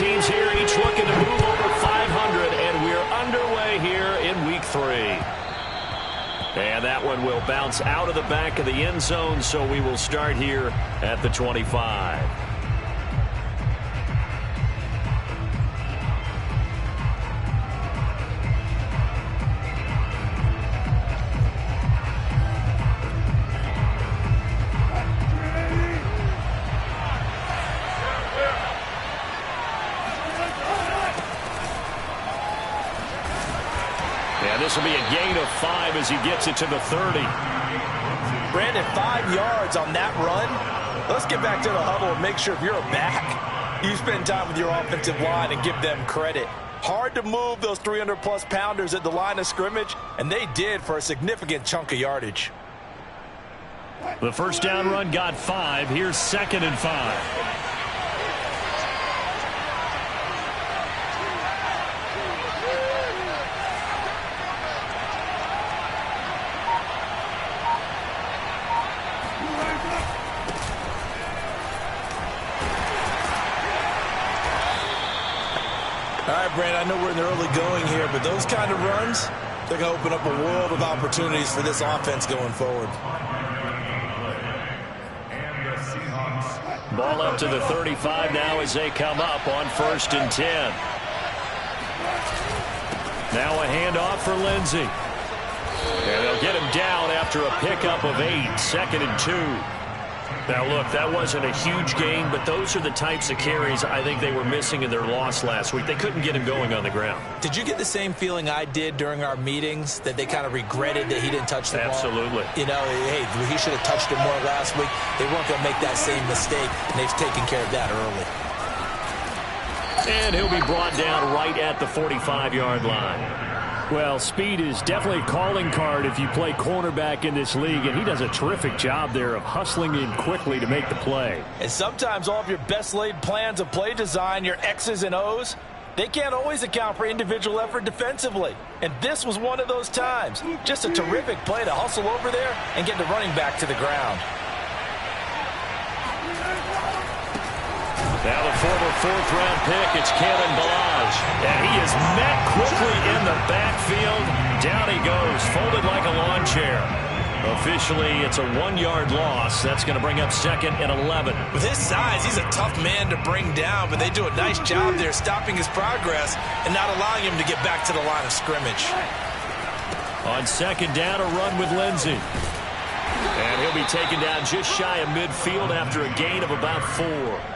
teams here, each looking to move over 500, and we're underway here in Week 3. And that one will bounce out of the back of the end zone, so we will start here at the 25. This will be a gain of 5 as he gets it to the 30. Brandon, 5 yards on that run. Let's get back to the huddle and make sure if you're a back, you spend time with your offensive line and give them credit. Hard to move those 300-plus pounders at the line of scrimmage, and they did for a significant chunk of yardage. The first down run got 5. Here's 2nd and 5. All right, Brandon, I know we're in the early going here, but those kind of runs, they're going to open up a world of opportunities for this offense going forward. Ball up to the 35 now as they come up on 1st and 10. Now a handoff for Lindsey. And they'll get him down after a pickup of 8, 2nd and 2. Now, look, that wasn't a huge gain, but those are the types of carries I think they were missing in their loss last week. They couldn't get him going on the ground. Did you get the same feeling I did during our meetings, that they kind of regretted that he didn't touch the ball? Absolutely. You know, hey, he should have touched it more last week. They weren't going to make that same mistake, and they've taken care of that early. And he'll be brought down right at the 45-yard line. Well, speed is definitely a calling card if you play cornerback in this league, and he does a terrific job there of hustling in quickly to make the play. And sometimes all of your best laid plans of play design, your X's and O's, they can't always account for individual effort defensively. And this was one of those times. Just a terrific play to hustle over there and get the running back to the ground. Now the former 4th-round pick, it's Kalen Ballage. And he is met quickly in the backfield. Down he goes, folded like a lawn chair. Officially, it's a 1-yard loss. That's going to bring up 2nd and 11. With his size, he's a tough man to bring down, but they do a nice job there stopping his progress and not allowing him to get back to the line of scrimmage. On 2nd down, a run with Lindsey. And he'll be taken down just shy of midfield after a gain of about 4.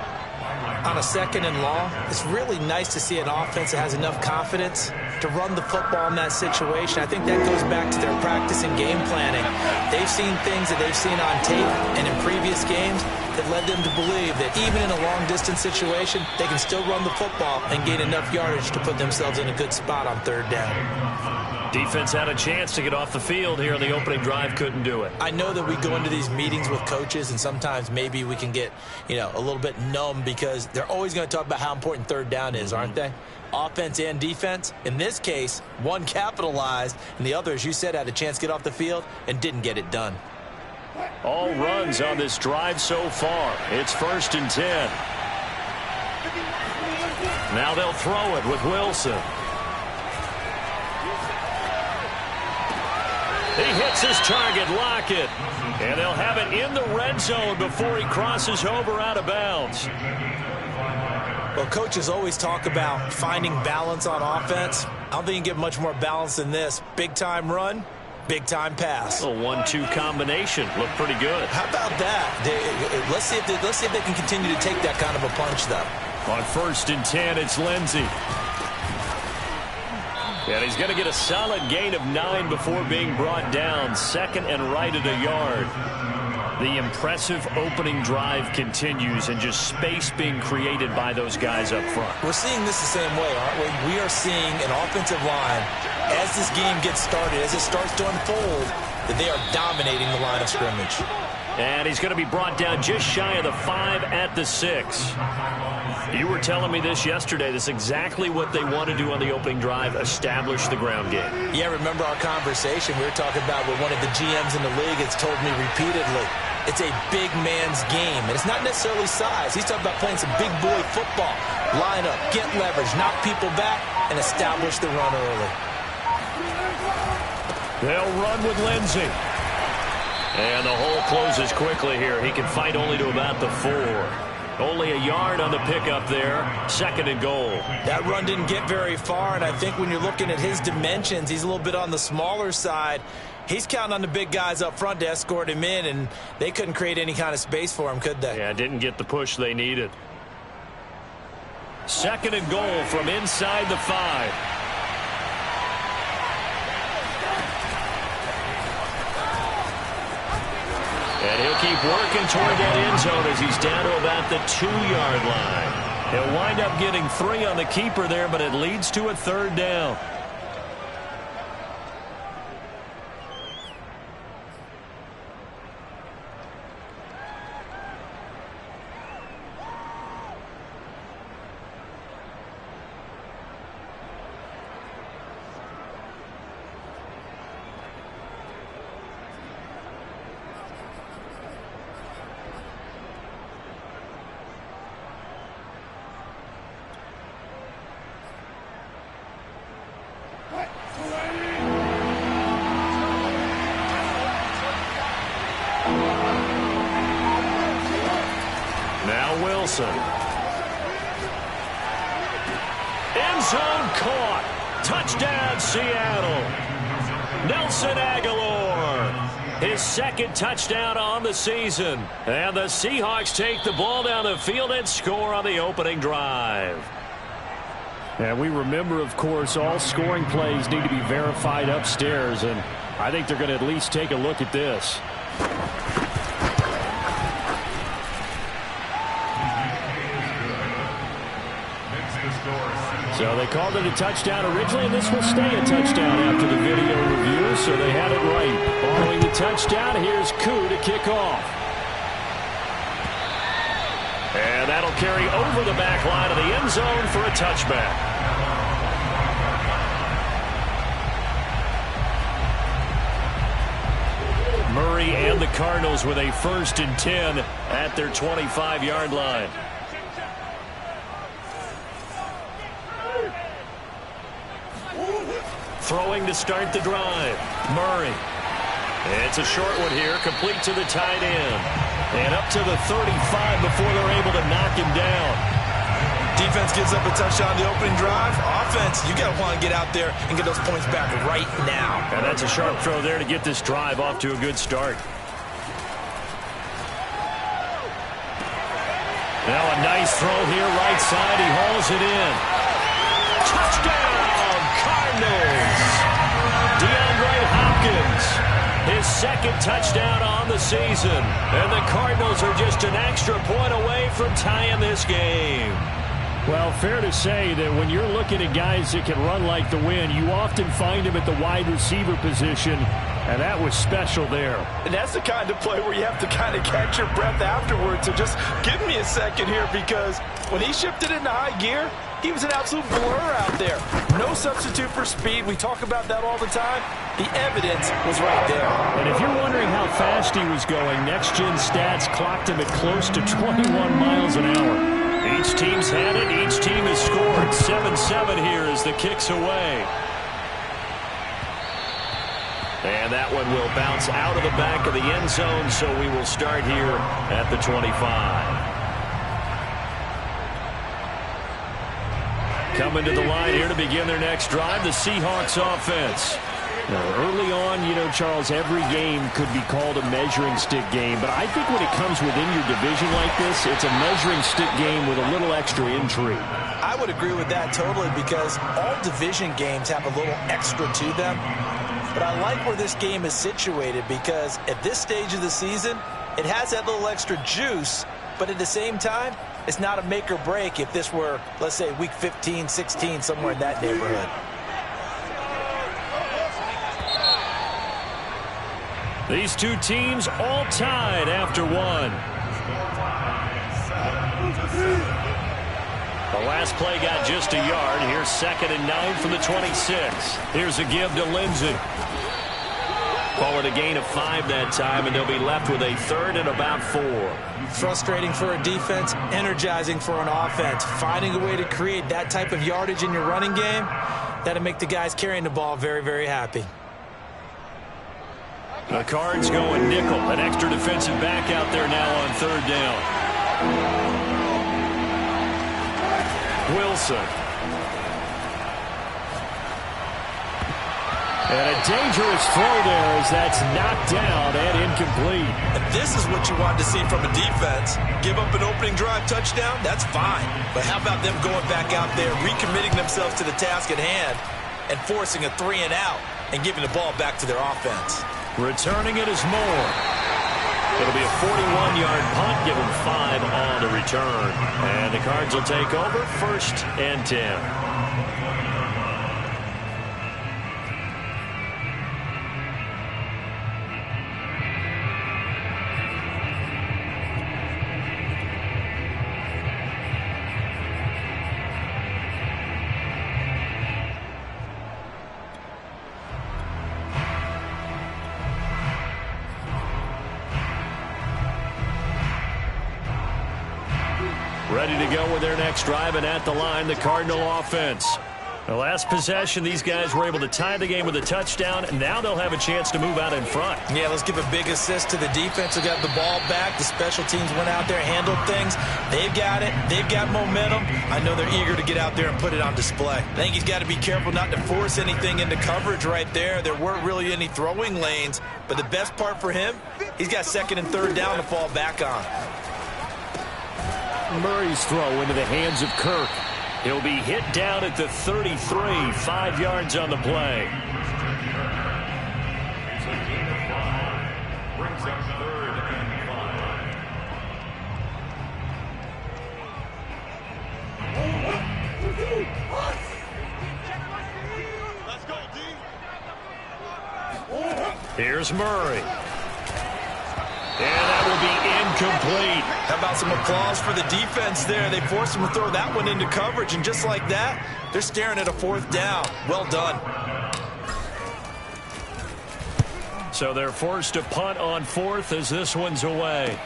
On a 2nd and long, it's really nice to see an offense that has enough confidence to run the football in that situation. I think that goes back to their practice and game planning. They've seen things that they've seen on tape and in previous games that led them to believe that even in a long-distance situation, they can still run the football and gain enough yardage to put themselves in a good spot on 3rd down. Defense had a chance to get off the field here on the opening drive, couldn't do it. I know that we go into these meetings with coaches, and sometimes maybe we can get, a little bit numb because they're always going to talk about how important 3rd down is, aren't they? Offense and defense. In this case, one capitalized, and the other, as you said, had a chance to get off the field and didn't get it done. All runs on this drive so far. It's 1st and 10. Now they'll throw it with Wilson. He hits his target, Lockett. And they'll have it in the red zone before he crosses over out of bounds. Well, coaches always talk about finding balance on offense. I don't think you can get much more balance than this. Big-time run, big-time pass. A 1-2 combination. Looked pretty good. How about that? Let's see if they can continue to take that kind of a punch, though. On 1st and 10, it's Lindsey. And he's going to get a solid gain of 9 before being brought down. 2nd and right at a yard. The impressive opening drive continues, and just space being created by those guys up front. We're seeing this the same way, aren't we? We are seeing an offensive line, as this game gets started, as it starts to unfold, that they are dominating the line of scrimmage. And he's going to be brought down just shy of the 5 at the 6. You were telling me this yesterday. This is exactly what they want to do on the opening drive, establish the ground game. Yeah, remember our conversation. We were talking about what one of the GMs in the league has told me repeatedly. it's a big man's game. And it's not necessarily size. He's talking about playing some big boy football. Line up, get leverage, knock people back, and establish the run early. They'll run with Lindsey. And the hole closes quickly here. He can fight only to about the 4. Only a yard on the pickup there. 2nd and goal. That run didn't get very far, and I think when you're looking at his dimensions, he's a little bit on the smaller side. He's counting on the big guys up front to escort him in, and they couldn't create any kind of space for him, could they? Yeah, didn't get the push they needed. 2nd and goal from inside the 5. And he'll keep working toward that end zone as he's down to about the 2-yard line. He'll wind up getting 3 on the keeper there, but it leads to a 3rd down. End zone caught. Touchdown, Seattle. Nelson Aguilar. His 2nd touchdown on the season. And the Seahawks take the ball down the field and score on the opening drive. And we remember, of course, all scoring plays need to be verified upstairs. And I think they're going to at least take a look at this. So they called it a touchdown originally, and this will stay a touchdown after the video review, so they had it right. Following the touchdown, here's Koo to kick off. And that'll carry over the back line of the end zone for a touchback. Murray and the Cardinals with a 1st and 10 at their 25-yard line. Throwing to start the drive. Murray. It's a short one here, complete to the tight end. And up to the 35 before they're able to knock him down. Defense gives up a touchdown on the opening drive. Offense, you got to want to get out there and get those points back right now. And that's a sharp throw there to get this drive off to a good start. Now a nice throw here, right side. He hauls it in. Touchdown, Cardinals. DeAndre Hopkins. His 2nd touchdown on the season. And the Cardinals are just an extra point away from tying this game. Well, fair to say that when you're looking at guys that can run like the wind, you often find him at the wide receiver position, and that was special there. And that's the kind of play where you have to kind of catch your breath afterwards. So just give me a second here, because when he shifted into high gear, he was an absolute blur out there. No substitute for speed. We talk about that all the time. The evidence was right there. And if you're wondering how fast he was going, next-gen stats clocked him at close to 21 miles an hour. Each team's had it. Each team has scored. 7-7 here as the kick's away. And that one will bounce out of the back of the end zone, so we will start here at the 25. Coming to the line here to begin their next drive, the Seahawks offense. Now, early on, you know, Charles, every game could be called a measuring stick game. But I think when it comes within your division like this, it's a measuring stick game with a little extra intrigue. I would agree with that totally, because all division games have a little extra to them. But I like where this game is situated, because at this stage of the season, it has that little extra juice. But at the same time, it's not a make or break if this were, let's say, week 15, 16, somewhere in that neighborhood. These two teams all tied after one. The last play got just a yard. Here's 2nd and 9 from the 26. Here's a give to Lindsey. Call it a gain of 5 that time, and they'll be left with a 3rd and about 4. Frustrating for a defense, energizing for an offense. Finding a way to create that type of yardage in your running game, that'll make the guys carrying the ball very, very happy. The Cards going nickel. An extra defensive back out there now on 3rd down. Wilson. And a dangerous throw there as that's knocked down and incomplete. And this is what you want to see from a defense. Give up an opening drive touchdown, that's fine. But how about them going back out there, recommitting themselves to the task at hand, and forcing a 3 and out and giving the ball back to their offense. Returning it is Moore. It'll be a 41-yard punt, give them 5 on the return. And the Cards will take over 1st and 10. Ready to go with their next drive, and at the line, the Cardinal offense. The last possession, these guys were able to tie the game with a touchdown, and now they'll have a chance to move out in front. Yeah, let's give a big assist to the defense who got the ball back. The special teams went out there, handled things. They've got it. They've got momentum. I know they're eager to get out there and put it on display. I think he's got to be careful not to force anything into coverage right there. There weren't really any throwing lanes, but the best part for him, he's got 2nd and 3rd down to fall back on. Murray's throw into the hands of Kirk. He'll be hit down at the 33, 5 yards on the play. Here's Murray. And that will be incomplete. How about some applause for the defense there? They forced him to throw that one into coverage, and just like that, they're staring at a 4th down. Well done. So they're forced to punt on 4th as this one's away.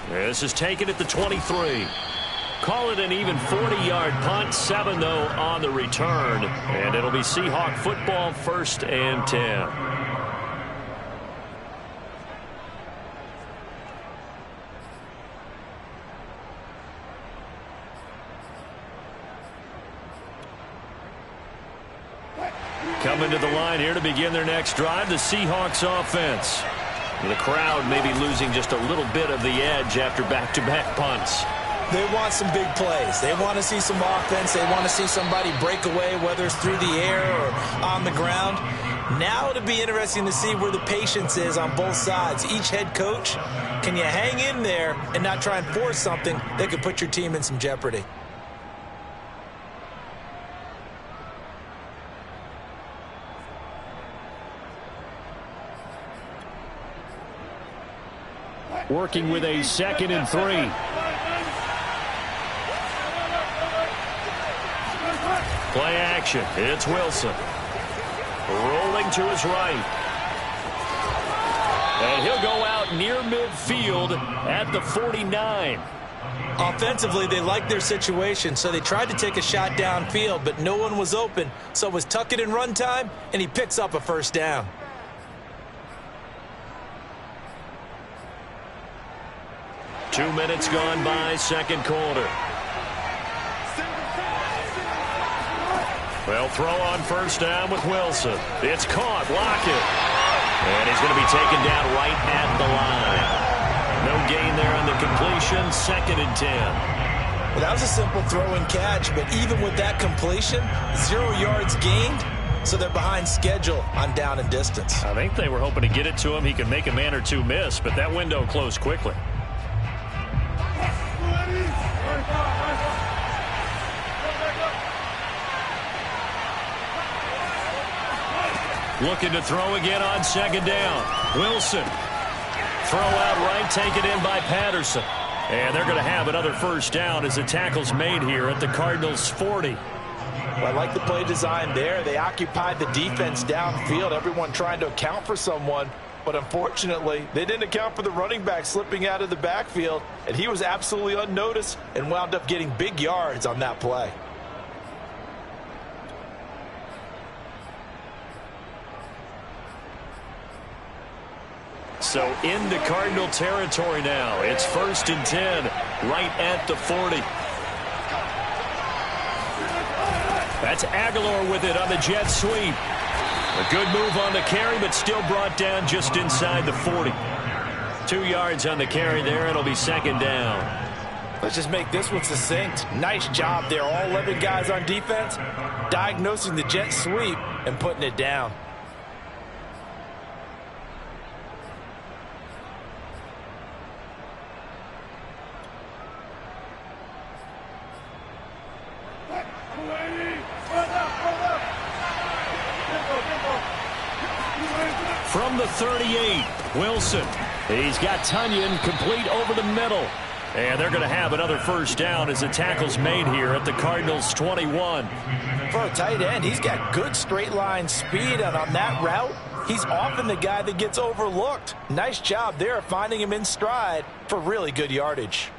This is taken at the 23. Call it an even 40-yard punt, 7 though on the return. And it'll be Seahawk football, 1st and 10. Coming to the line here to begin their next drive, the Seahawks offense. The crowd may be losing just a little bit of the edge after back-to-back punts. They want some big plays. They want to see some offense. They want to see somebody break away, whether it's through the air or on the ground. Now it'll be interesting to see where the patience is on both sides. Each head coach, can you hang in there and not try and force something that could put your team in some jeopardy? Working with a 2nd and 3. Play action. It's Wilson. Rolling to his right. And he'll go out near midfield at the 49. Offensively, they liked their situation, so they tried to take a shot downfield, but no one was open. So it was tuck it and run time, and he picks up a 1st down. Two minutes gone by, 2nd quarter. Well, throw on 1st down with Wilson. It's caught. Lockett. And he's going to be taken down right at the line. No gain there on the completion. 2nd and 10. Well, that was a simple throw and catch, but even with that completion, 0 yards gained, so they're behind schedule on down and distance. I think they were hoping to get it to him. He could make a man or two miss, but that window closed quickly. Looking to throw again on 2nd down. Wilson. Throw out right, taken in by Patterson. And they're going to have another 1st down as the tackle's made here at the Cardinals' 40. Well, I like the play design there. They occupied the defense downfield, everyone trying to account for someone. But unfortunately, they didn't account for the running back slipping out of the backfield, and he was absolutely unnoticed and wound up getting big yards on that play. So into Cardinal territory now. It's 1st and 10, right at the 40. That's Aguilar with it on the jet sweep. A good move on the carry, but still brought down just inside the 40. 2 yards on the carry there. It'll be 2nd down. Let's just make this one succinct. Nice job there. All 11 guys on defense diagnosing the jet sweep and putting it down. From the 38, Wilson. He's got Tunyon complete over the middle. And they're going to have another 1st down as the tackle's made here at the Cardinals' 21. For a tight end, he's got good straight line speed, and on that route, he's often the guy that gets overlooked. Nice job there finding him in stride for really good yardage.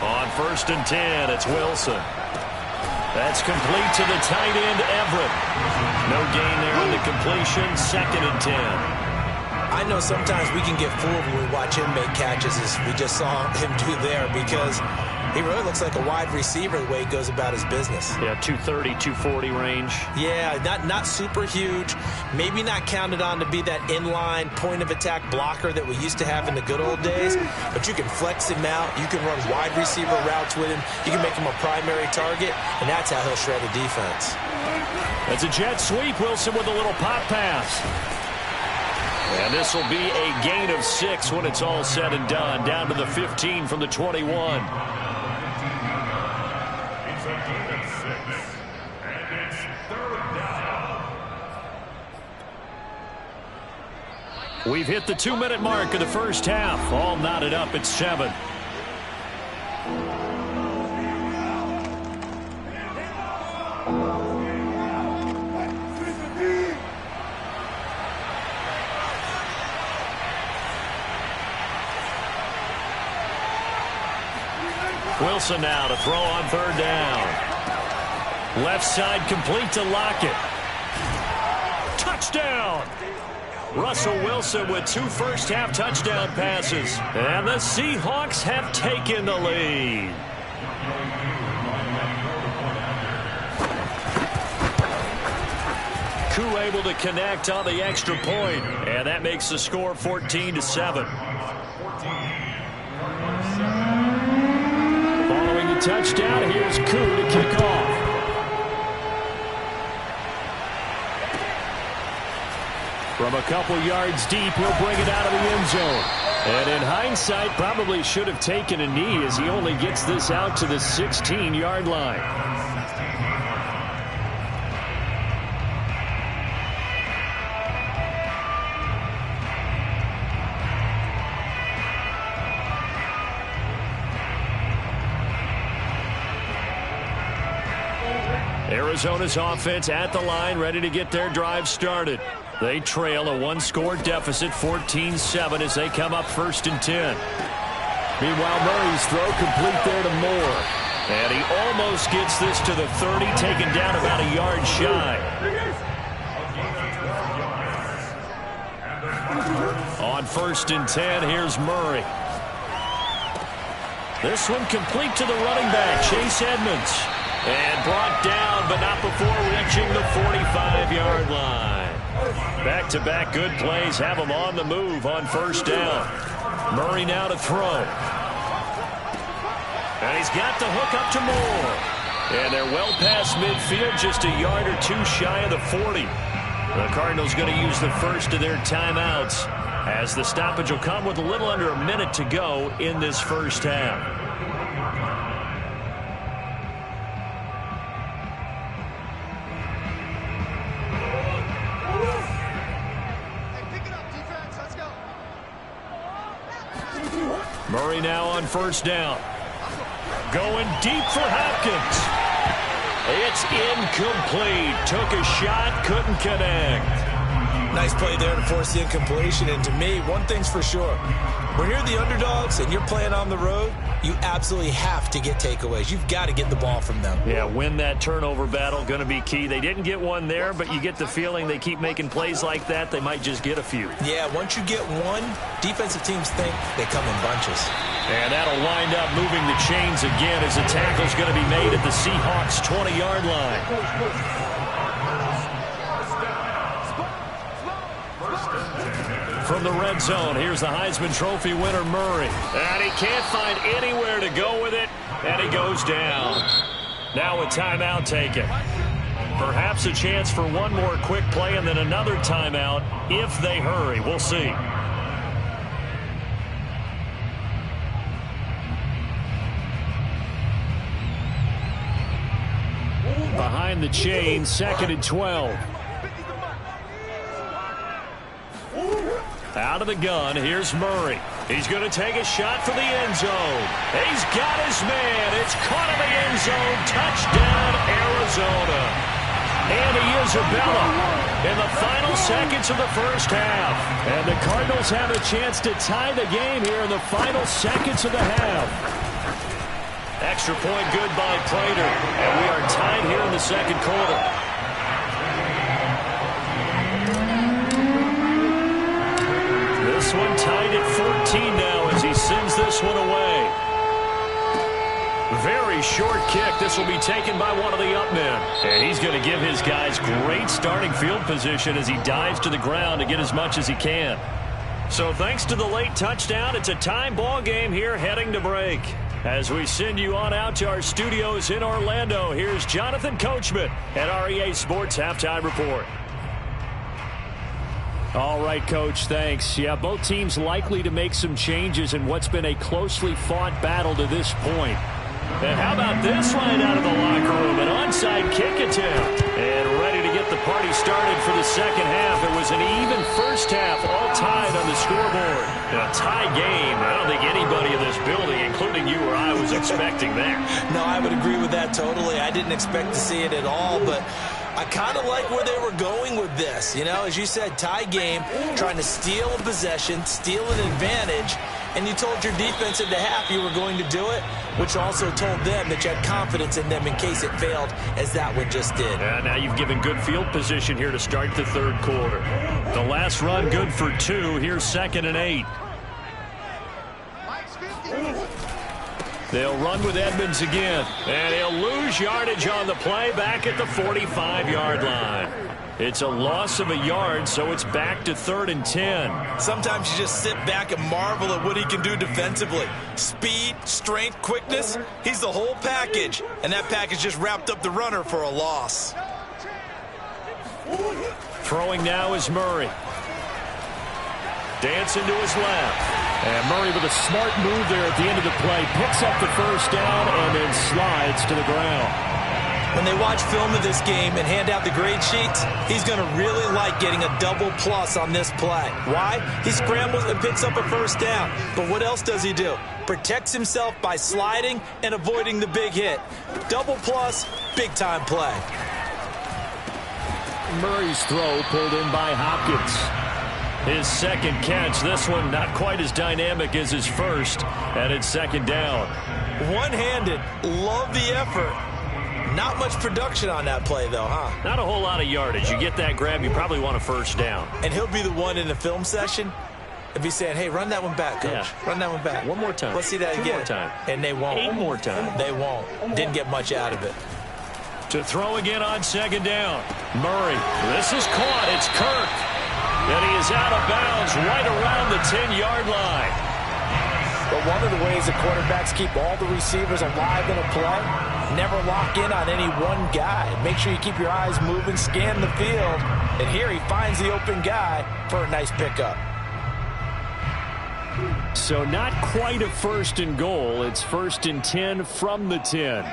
On 1st and 10, it's Wilson. That's complete to the tight end, Everett. No gain there on the completion, 2nd and 10. I know sometimes we can get fooled when we watch him make catches, as we just saw him do there, because he really looks like a wide receiver the way he goes about his business. Yeah, 230, 240 range. Yeah, not super huge. Maybe not counted on to be that inline point-of-attack blocker that we used to have in the good old days, but you can flex him out. You can run wide receiver routes with him. You can make him a primary target, and that's how he'll shred a defense. That's a jet sweep. Wilson with a little pop pass. And this will be a gain of 6 when it's all said and done. Down to the 15 from the 21. We've hit the 2-minute mark of the 1st half. All knotted up at 7. Wilson now to throw on 3rd down. Left side complete to Lockett. Touchdown! Russell Wilson with 2 first-half touchdown passes. And the Seahawks have taken the lead. Koo able to connect on the extra point. And that makes the score 14-7. Following the touchdown, here's Koo to kick off. From a couple yards deep, he'll bring it out of the end zone. And in hindsight, probably should have taken a knee as he only gets this out to the 16-yard line. Arizona's offense at the line, ready to get their drive started. They trail a 1-score deficit, 14-7, as they come up 1st and 10. Meanwhile, Murray's throw complete there to Moore. And he almost gets this to the 30, taken down about a yard shy. On 1st and 10, here's Murray. This one complete to the running back, Chase Edmonds. And brought down, but not before reaching the 45-yard line. Back-to-back good plays have him on the move on 1st down. Murray now to throw. And he's got the hook up to Moore. And they're well past midfield, just a yard or 2 shy of the 40. The Cardinals going to use the first of their timeouts, as the stoppage will come with a little under a minute to go in this 1st half. Murray now on first down. Going deep for Hopkins. It's incomplete. Took a shot, couldn't connect. Nice play there to force the incompletion. And to me, one thing's for sure. When you're the underdogs and you're playing on the road, you absolutely have to get takeaways. You've got to get the ball from them. Yeah, win that turnover battle, going to be key. They didn't get one there, but you get the feeling they keep making plays like that, they might just get a few. Yeah, once you get one, defensive teams think they come in bunches. And that'll wind up moving the chains again as the tackle's going to be made at the Seahawks' 20-yard line. From the red zone, here's the Heisman Trophy winner, Murray. And he can't find anywhere to go with it, and he goes down. Now a timeout taken. Perhaps a chance for one more quick play and then another timeout if they hurry. We'll see. Behind the chain, 2nd and 12. Out of the gun, here's Murray. He's going to take a shot for the end zone. He's got his man. It's caught in the end zone. Touchdown, Arizona. Andy Isabella in the final seconds of the first half. And the Cardinals have a chance to tie the game here in the final seconds of the half. Extra point good by Prater. And we are tied here in the second quarter. This one tied at 14 now as he sends this one away. Very short kick. This will be taken by one of the up men. And he's going to give his guys great starting field position as he dives to the ground to get as much as he can. So thanks to the late touchdown, it's a time ball game here heading to break. As we send you on out to our studios in Orlando, here's Jonathan Coachman at REA Sports Halftime Report. All right, Coach, thanks. Yeah, both teams likely to make some changes in what's been a closely fought battle to this point. And how about this right out of the locker room? An onside kick attempt. And ready to get the party started for the second half. It was an even first half, all tied on the scoreboard. A tie game. I don't think anybody in this building, including you or I, was expecting that. No, I would agree with that totally. I didn't expect to see it at all, but I kind of like where they were going with this. You know, as you said, tie game, trying to steal a possession, steal an advantage, and you told your defense at the half you were going to do it, which also told them that you had confidence in them in case it failed, as that one just did. Yeah, now you've given good field position here to start the third quarter. The last run good for 2. Here's 2nd and 8. They'll run with Edmonds again, and he'll lose yardage on the play back at the 45-yard line. It's a loss of a yard, so it's back to 3rd and 10. Sometimes you just sit back and marvel at what he can do defensively. Speed, strength, quickness, he's the whole package, and that package just wrapped up the runner for a loss. Throwing now is Murray. Dancing to his left. And Murray with a smart move there at the end of the play. Picks up the first down and then slides to the ground. When they watch film of this game and hand out the grade sheets, he's going to really like getting a double plus on this play. Why? He scrambles and picks up a first down. But what else does he do? Protects himself by sliding and avoiding the big hit. Double plus, big-time play. Murray's throw pulled in by Hopkins. His second catch, this one not quite as dynamic as his first, and it's 2nd down. One-handed, love the effort. Not much production on that play, though, huh? Not a whole lot of yardage. You get that grab, you probably want a first down. And he'll be the one in the film session and be saying, hey, run that one back, Coach. Yeah. Run that one back. One more time. Let's see that again. 2 more time. And they won't. 8 more time. They won't. Didn't get much out of it. To throw again on 2nd down. Murray. This is caught. It's Kirk. And he is out of bounds right around the 10-yard line. But one of the ways the quarterbacks keep all the receivers alive in a play, never lock in on any one guy. Make sure you keep your eyes moving, scan the field. And here he finds the open guy for a nice pickup. So not quite a 1st and goal. It's 1st and 10 from the 10.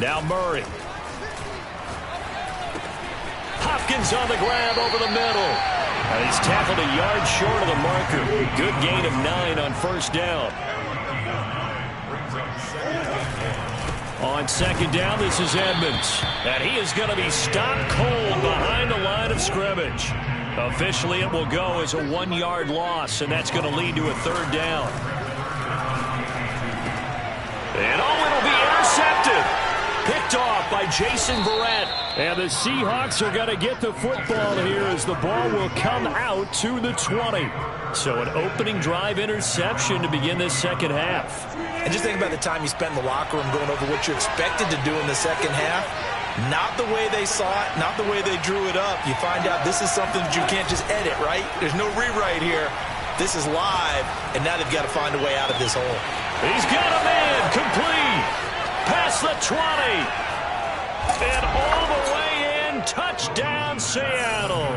Now Murray. Hopkins on the grab over the middle. And he's tackled a yard short of the marker. Good gain of 9 on first down. On second down, this is Edmonds. And he is going to be stopped cold behind the line of scrimmage. Officially, it will go as a 1-yard loss, and that's going to lead to a third down. And it'll be intercepted. Picked off by Jason Verrett. And the Seahawks are going to get the football here as the ball will come out to the 20. So an opening drive interception to begin this second half. And just think about the time you spent in the locker room going over what you're expected to do in the second half. Not the way they saw it, not the way they drew it up. You find out this is something that you can't just edit, right? There's no rewrite here. This is live, and now they've got to find a way out of this hole. He's got a man complete. Past the 20. And all the way in. Touchdown, Seattle.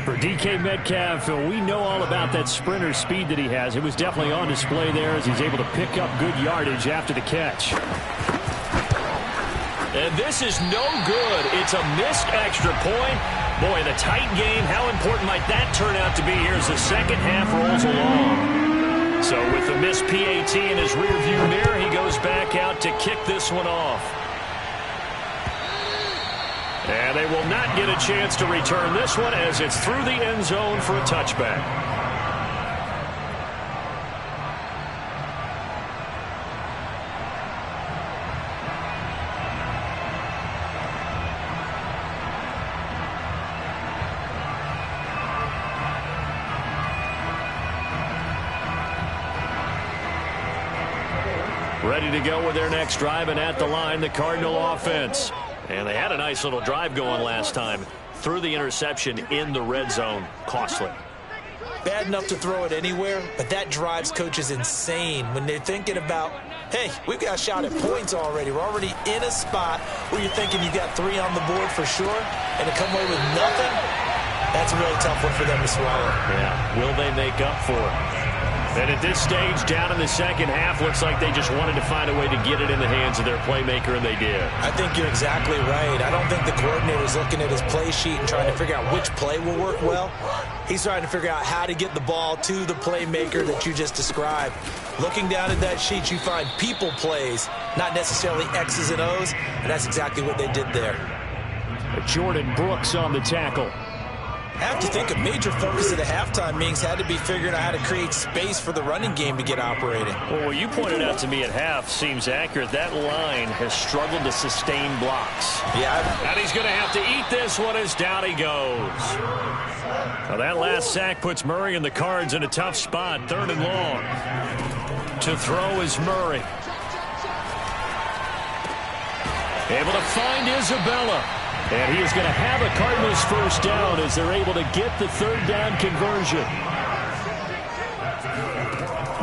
For DK Metcalf, we know all about that sprinter speed that he has. It was definitely on display there as he's able to pick up good yardage after the catch. And this is no good. It's a missed extra point. Boy, in a tight game, how important might that turn out to be here as the second half rolls along? So with the missed PAT in his rearview mirror, he goes back out to kick this one off. And they will not get a chance to return this one as it's through the end zone for a touchback. Ready to go with their next drive, and at the line, the Cardinal offense. And they had a nice little drive going last time. Threw the interception in the red zone. Costly. Bad enough to throw it anywhere, but that drives coaches insane when they're thinking about, hey, we've got a shot at points already. We're already in a spot where you're thinking you've got 3 on the board for sure, and to come away with nothing, that's a really tough one for them to swallow. Yeah, will they make up for it? And at this stage, down in the second half, looks like they just wanted to find a way to get it in the hands of their playmaker, and they did. I think you're exactly right. I don't think the coordinator's looking at his play sheet and trying to figure out which play will work well. He's trying to figure out how to get the ball to the playmaker that you just described. Looking down at that sheet, you find people plays, not necessarily X's and O's, and that's exactly what they did there. Jordan Brooks on the tackle. I have to think a major focus at the halftime meetings had to be figuring out how to create space for the running game to get operating. Well, what you pointed out to me at half seems accurate. That line has struggled to sustain blocks. Yeah. And he's going to have to eat this one as down he goes. Now that last sack puts Murray and the Cards in a tough spot. 3rd and long. To throw is Murray. Able to find Isabella. And he is going to have a Cardinals first down as they're able to get the 3rd down conversion.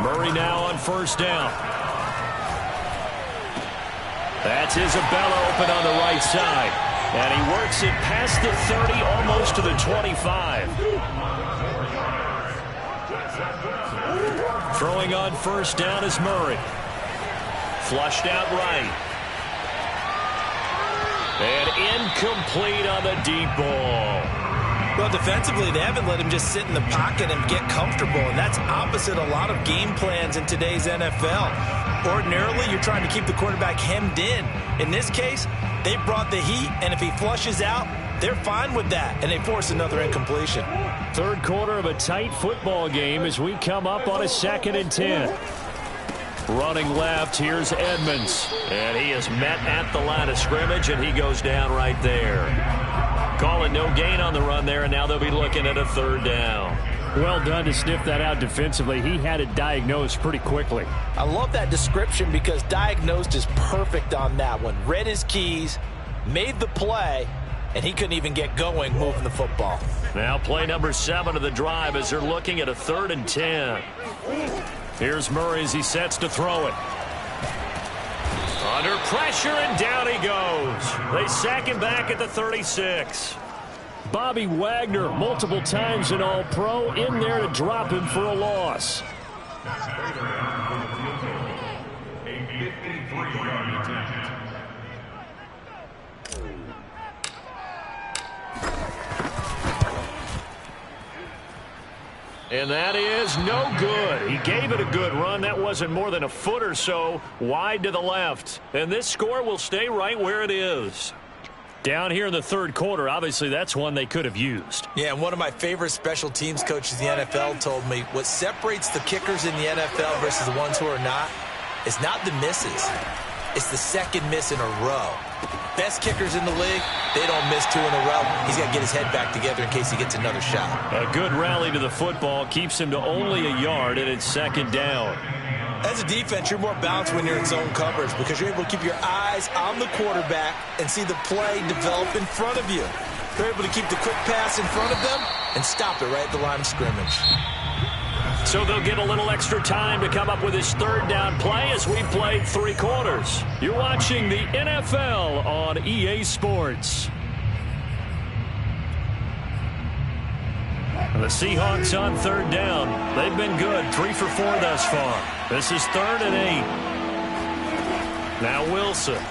Murray now on first down. That's Isabella open on the right side. And he works it past the 30, almost to the 25. Throwing on first down is Murray. Flushed out right. And incomplete on the deep ball. Well, defensively, they haven't let him just sit in the pocket and get comfortable, and that's opposite a lot of game plans in today's NFL. Ordinarily, you're trying to keep the quarterback hemmed in. In this case, they brought the heat, and if he flushes out, they're fine with that, and they force another incompletion. 3rd quarter of a tight football game as we come up on a 2nd and 10. Running left, here's Edmonds. And he is met at the line of scrimmage, and he goes down right there. Calling no gain on the run there, and now they'll be looking at a 3rd down. Well done to sniff that out defensively. He had it diagnosed pretty quickly. I love that description because diagnosed is perfect on that one. Read his keys, made the play, and he couldn't even get going moving the football. Now play number 7 of the drive as they're looking at a 3rd and 10. Here's Murray as he sets to throw it. Under pressure, and down he goes. They sack him back at the 36. Bobby Wagner, multiple times an All-Pro, in there to drop him for a loss. And that is no good. He gave it a good run. That wasn't more than a foot or so wide to the left. And this score will stay right where it is. Down here in the third quarter, obviously that's one they could have used. Yeah, and one of my favorite special teams coaches in the NFL told me what separates the kickers in the NFL versus the ones who are not is not the misses. It's the second miss in a row. Best kickers in the league, they don't miss 2 in a row. He's got to get his head back together in case he gets another shot. A good rally to the football keeps him to only a yard, and it's second down. As a defense, you're more balanced when you're in zone coverage because you're able to keep your eyes on the quarterback and see the play develop in front of you. They're able to keep the quick pass in front of them and stop it right at the line of scrimmage. So they'll get a little extra time to come up with his third down play as we've played 3 quarters. You're watching the NFL on EA Sports. The Seahawks on third down. They've been good, 3 for 4 thus far. This is 3rd and 8. Now Wilson.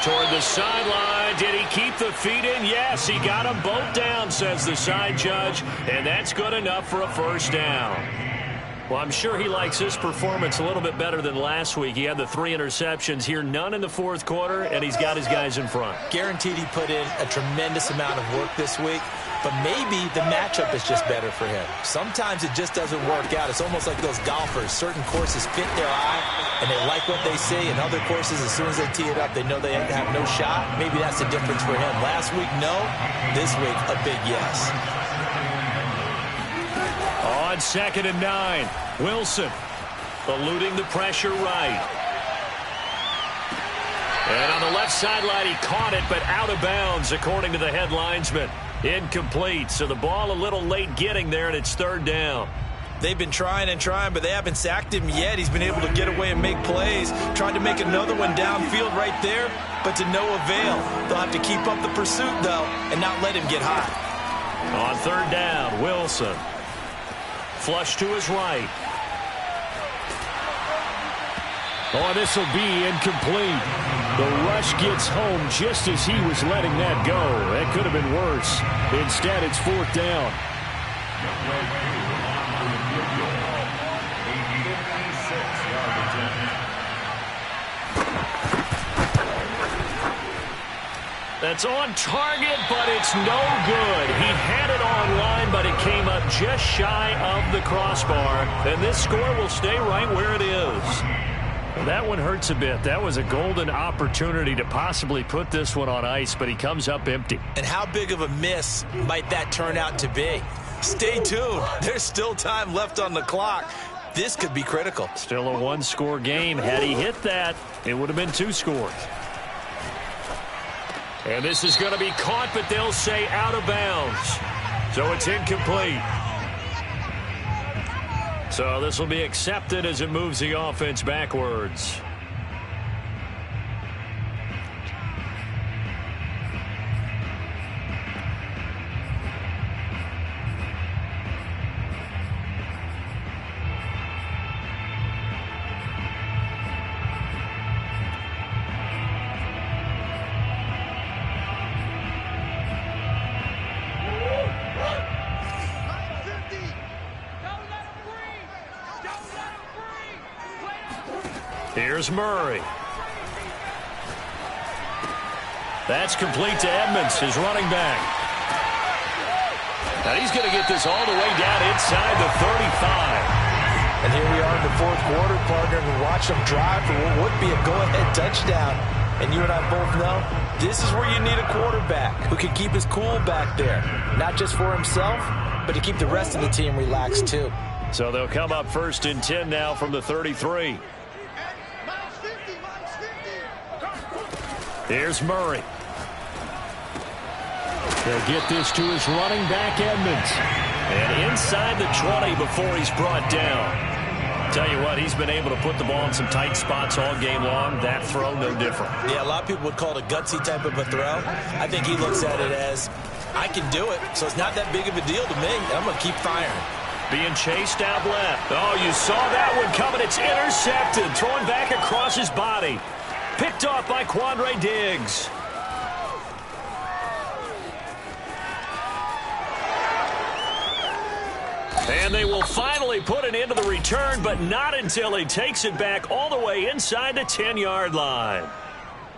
Toward the sideline. Did he keep the feet in? Yes, he got them both down, says the side judge. And that's good enough for a first down. Well, I'm sure he likes his performance a little bit better than last week. He had the 3 interceptions here, none in the fourth quarter, and he's got his guys in front. Guaranteed he put in a tremendous amount of work this week, but maybe the matchup is just better for him. Sometimes it just doesn't work out. It's almost like those golfers. Certain courses fit their eye, and they like what they see, and other courses, as soon as they tee it up, they know they have no shot. Maybe that's the difference for him. Last week, no. This week, a big yes. On 2nd and 9, Wilson eluding the pressure right. And on the left sideline, he caught it, but out of bounds, according to the head linesman. Incomplete, so the ball a little late getting there, and it's 3rd down. They've been trying and trying, but they haven't sacked him yet. He's been able to get away and make plays. Tried to make another one downfield right there, but to no avail. They'll have to keep up the pursuit, though, and not let him get hot. On 3rd down, Wilson. Flush to his right. Oh, this will be incomplete. The rush gets home just as he was letting that go. That could have been worse. Instead, it's 4th down. That's on target, but it's no good. He had it online, but it came up just shy of the crossbar. And this score will stay right where it is. That one hurts a bit. That was a golden opportunity to possibly put this one on ice, but he comes up empty. And how big of a miss might that turn out to be? Stay tuned. There's still time left on the clock. This could be critical. Still a 1-score game. Had he hit that, it would have been 2 scores. And this is going to be caught, but they'll say out of bounds. So it's incomplete. So this will be accepted as it moves the offense backwards. Here's Murray. That's complete to Edmonds, his running back. Now he's going to get this all the way down inside the 35. And here we are in the fourth quarter, partner, and watch them drive for what would be a go-ahead touchdown. And you and I both know this is where you need a quarterback who can keep his cool back there. Not just for himself, but to keep the rest of the team relaxed too. So they'll come up 1st and 10 now from the 33. Here's Murray. They'll get this to his running back, Edmonds. And inside the 20 before he's brought down. Tell you what, he's been able to put the ball in some tight spots all game long. That throw, no different. Yeah, a lot of people would call it a gutsy type of a throw. I think he looks at it as, I can do it, so it's not that big of a deal to me. I'm going to keep firing. Being chased out left. Oh, you saw that one coming. It's intercepted. Throwing back across his body. Picked off by Quandre Diggs. And they will finally put an end to the return, but not until he takes it back all the way inside the 10-yard line.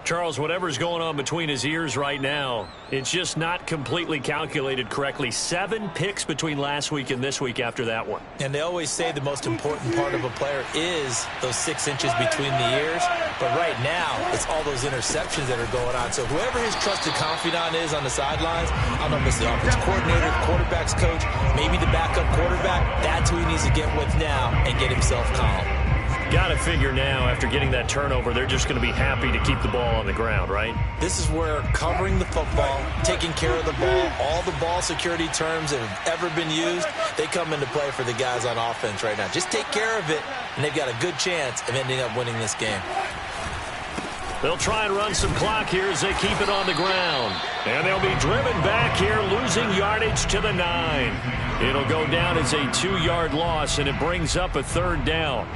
Charles, whatever's going on between his ears right now, it's just not completely calculated correctly. 7 picks between last week and this week after that one. And they always say the most important part of a player is those 6 inches between the ears. But right now, it's all those interceptions that are going on. So whoever his trusted confidant is on the sidelines, I don't know if it's the offensive coordinator, the quarterback's coach, maybe the backup quarterback, that's who he needs to get with now and get himself calm. Got to figure now, after getting that turnover, they're just going to be happy to keep the ball on the ground, right? This is where covering the football, taking care of the ball, all the ball security terms that have ever been used, they come into play for the guys on offense right now. Just take care of it, and they've got a good chance of ending up winning this game. They'll try and run some clock here as they keep it on the ground. And they'll be driven back here, losing yardage to the 9. It'll go down as a 2-yard loss, and it brings up a 3rd down.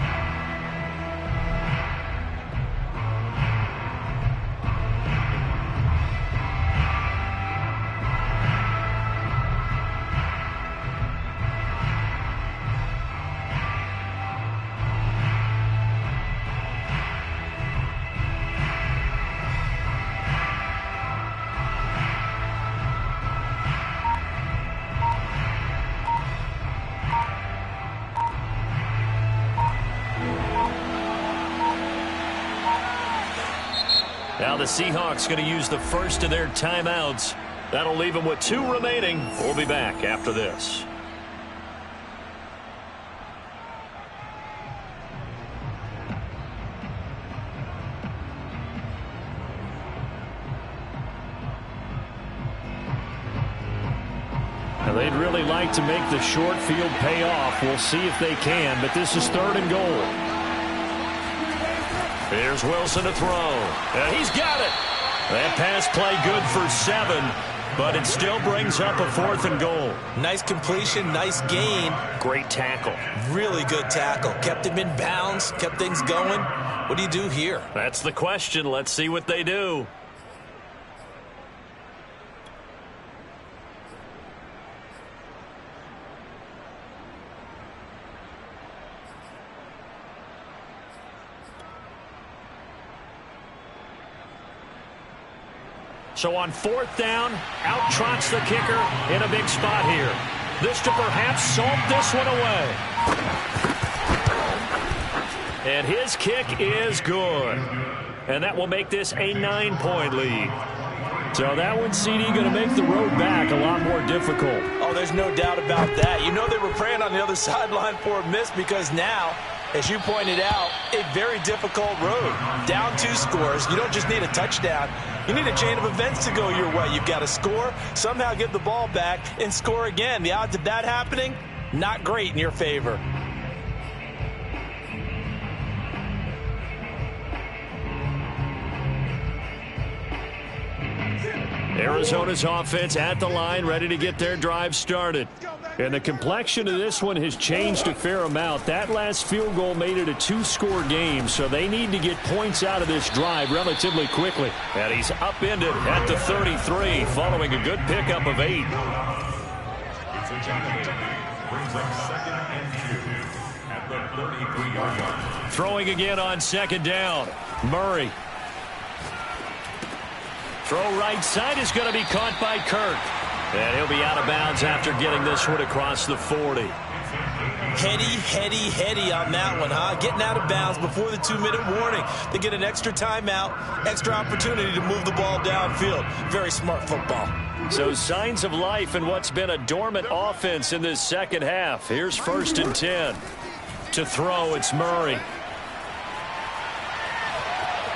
Now the Seahawks going to use the first of their timeouts. That'll leave them with 2 remaining. We'll be back after this. Now they'd really like to make the short field pay off. We'll see if they can, but this is 3rd and goal. Here's Wilson to throw. And he's got it. That pass play good for 7, but it still brings up a 4th and goal. Nice completion, nice gain. Great tackle. Really good tackle. Kept him in bounds, kept things going. What do you do here? That's the question. Let's see what they do. So on 4th down, out trots the kicker in a big spot here. This to perhaps salt this one away. And his kick is good. And that will make this a 9-point lead. So that one, CD, going to make the road back a lot more difficult. Oh, there's no doubt about that. You know they were praying on the other sideline for a miss because now, as you pointed out, a very difficult road. Down 2 scores. You don't just need a touchdown. You need a chain of events to go your way. You've got to score, somehow get the ball back, and score again. The odds of that happening, not great in your favor. Arizona's offense at the line, ready to get their drive started. And the complexion of this one has changed a fair amount. That last field goal made it a 2-score game, so they need to get points out of this drive relatively quickly. And he's upended at the 33, following a good pickup of 8. Throwing again on 2nd down. Murray. Throw right side is going to be caught by Kirk. And he'll be out of bounds after getting this one across the 40. Heady on that one, huh? Getting out of bounds before the 2-minute warning. They get an extra timeout, extra opportunity to move the ball downfield. Very smart football. So signs of life in what's been a dormant offense in this second half. Here's 1st and 10. To throw, it's Murray.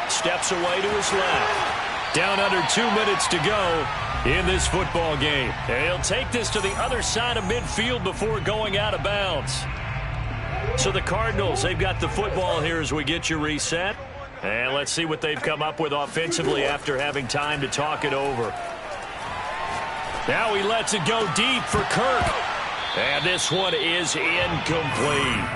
Steps away to his left. Down under 2 minutes to go in this football game. And he'll take this to the other side of midfield before going out of bounds. So the Cardinals, they've got the football here as we get you reset. And let's see what they've come up with offensively after having time to talk it over. Now he lets it go deep for Kirk. And this one is incomplete.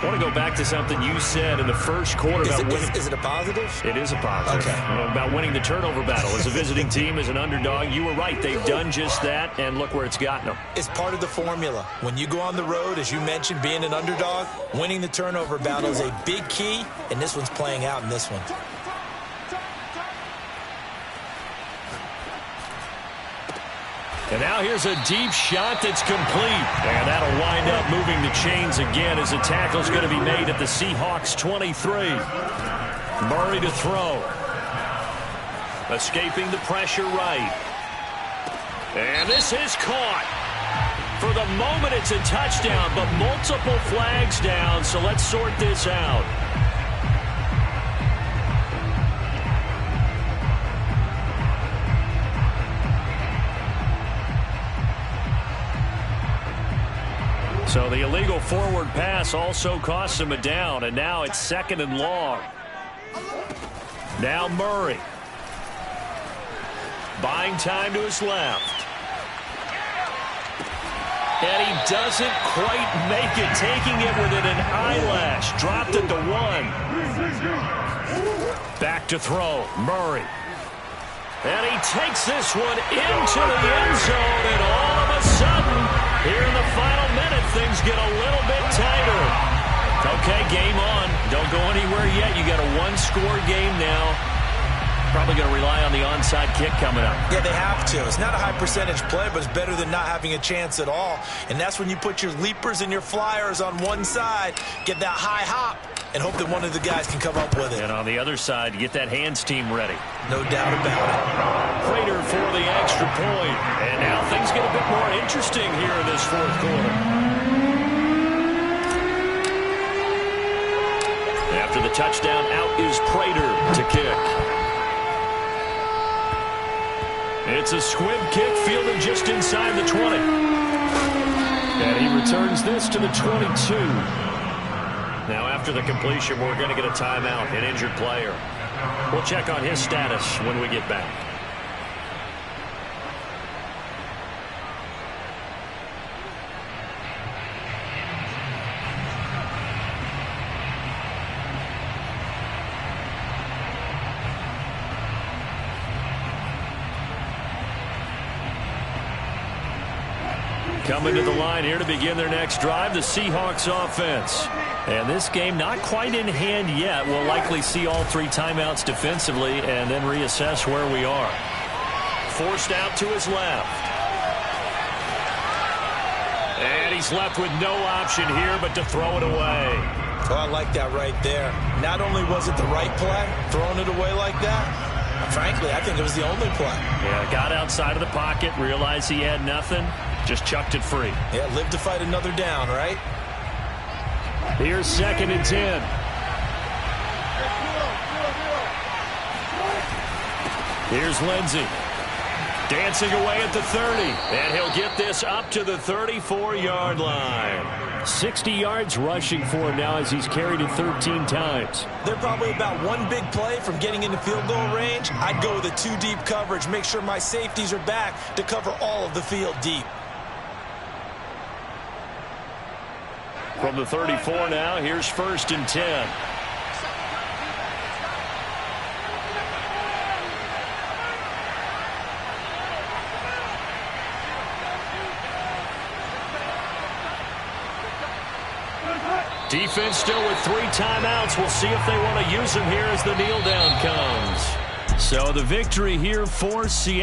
I want to go back to something you said in the first quarter about winning. Is it a positive? It is a positive. Okay. About winning the turnover battle. As a visiting team, as an underdog, you were right. They've done just that, and look where it's gotten them. It's part of the formula. When you go on the road, as you mentioned, being an underdog, winning the turnover battle is a big key, and this one's playing out in this one. And now here's a deep shot that's complete. And that'll wind up moving the chains again as a tackle's going to be made at the Seahawks 23. Murray to throw. Escaping the pressure right. And this is caught. For the moment, it's a touchdown, but multiple flags down, so let's sort this out. So the illegal forward pass also costs him a down, and now it's 2nd and long. Now Murray. Buying time to his left. And he doesn't quite make it, taking it within an eyelash. Dropped it to 1. Back to throw, Murray. And he takes this one into the end zone, and all of a sudden, here in the final minute, things get a little bit tighter. Okay, game on. Don't go anywhere yet. You got a one-score game now. Probably going to rely on the onside kick coming up. Yeah, they have to. It's not a high-percentage play, but it's better than not having a chance at all. And that's when you put your leapers and your flyers on one side, get that high hop, and hope that one of the guys can come up with it. And on the other side, get that hands team ready. No doubt about it. Prater for the extra point. And now things get a bit more interesting here in this fourth quarter. After the touchdown, out is Prater to kick. It's a squib kick fielded just inside the 20. And he returns this to the 22. Now after the completion, we're going to get a timeout, an injured player. We'll check on his status when we get back. Coming to the line here to begin their next drive, the Seahawks offense. And this game not quite in hand yet. We'll likely see all 3 timeouts defensively and then reassess where we are. Forced out to his left. And he's left with no option here but to throw it away. Oh, I like that right there. Not only was it the right play, throwing it away like that, frankly, I think it was the only play. Yeah, got outside of the pocket, realized he had nothing. Just chucked it free. Yeah, live to fight another down, right? Here's 2nd and 10. Here's Lindsey. Dancing away at the 30. And he'll get this up to the 34-yard line. 60 yards rushing for him now as he's carried it 13 times. They're probably about one big play from getting into field goal range. I'd go with a 2-deep coverage. Make sure my safeties are back to cover all of the field deep. From the 34 now, here's 1st and 10. Defense still with 3 timeouts. We'll see if they want to use them here as the kneel down comes. So the victory here for Seattle.